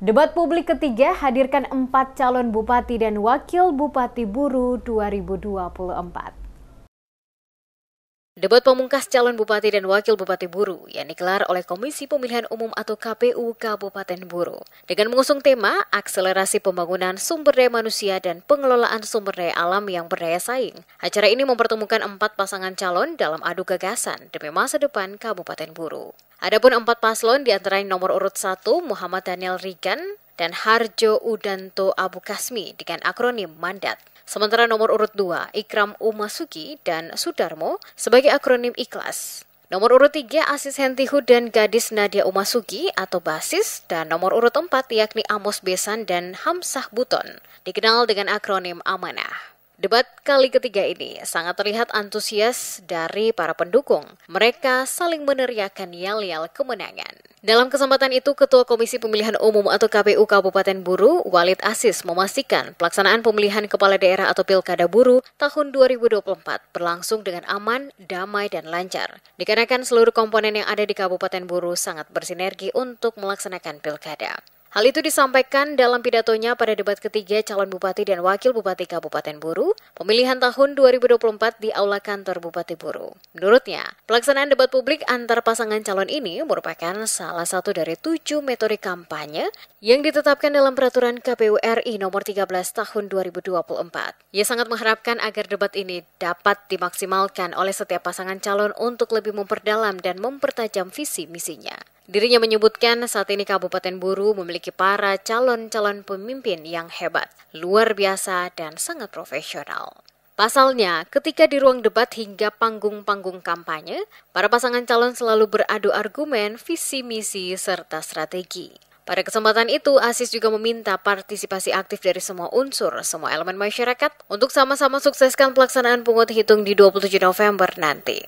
Debat publik ketiga hadirkan 4 calon bupati dan wakil bupati Buru 2024. Debat pemungkas calon bupati dan wakil bupati Buru yang digelar oleh Komisi Pemilihan Umum atau KPU Kabupaten Buru dengan mengusung tema akselerasi pembangunan sumber daya manusia dan pengelolaan sumber daya alam yang berdaya saing. Acara ini mempertemukan 4 pasangan calon dalam adu gagasan demi masa depan Kabupaten Buru. Adapun 4 paslon diantaranya nomor urut 1 Muhammad Daniel Rigan dan Harjo Udanto Abu Kasmi dengan akronim Mandat. Sementara nomor urut 2 Ikram Umasuki dan Sudarmo sebagai akronim Ikhlas. Nomor urut 3 Asis Hentihud dan Gadis Nadia Umasuki atau Basis dan nomor urut 4 yakni Amos Besan dan Hamsah Buton dikenal dengan akronim Amanah. Debat kali ketiga ini sangat terlihat antusias dari para pendukung. Mereka saling meneriakan yel-yel kemenangan. Dalam kesempatan itu, Ketua Komisi Pemilihan Umum atau KPU Kabupaten Buru, Walid Asis, memastikan pelaksanaan pemilihan kepala daerah atau Pilkada Buru tahun 2024 berlangsung dengan aman, damai, dan lancar. Dikarenakan seluruh komponen yang ada di Kabupaten Buru sangat bersinergi untuk melaksanakan pilkada. Hal itu disampaikan dalam pidatonya pada debat ketiga calon bupati dan wakil bupati Kabupaten Buru, pemilihan tahun 2024 di Aula Kantor Bupati Buru. Menurutnya, pelaksanaan debat publik antar pasangan calon ini merupakan salah satu dari 7 metode kampanye yang ditetapkan dalam Peraturan KPU RI nomor 13 tahun 2024. Ia sangat mengharapkan agar debat ini dapat dimaksimalkan oleh setiap pasangan calon untuk lebih memperdalam dan mempertajam visi misinya. Dirinya menyebutkan saat ini Kabupaten Buru memiliki para calon-calon pemimpin yang hebat, luar biasa, dan sangat profesional. Pasalnya, ketika di ruang debat hingga panggung-panggung kampanye, para pasangan calon selalu beradu argumen, visi misi, serta strategi. Pada kesempatan itu, Asis juga meminta partisipasi aktif dari semua unsur, semua elemen masyarakat untuk sama-sama sukseskan pelaksanaan pungut hitung di 27 November nanti.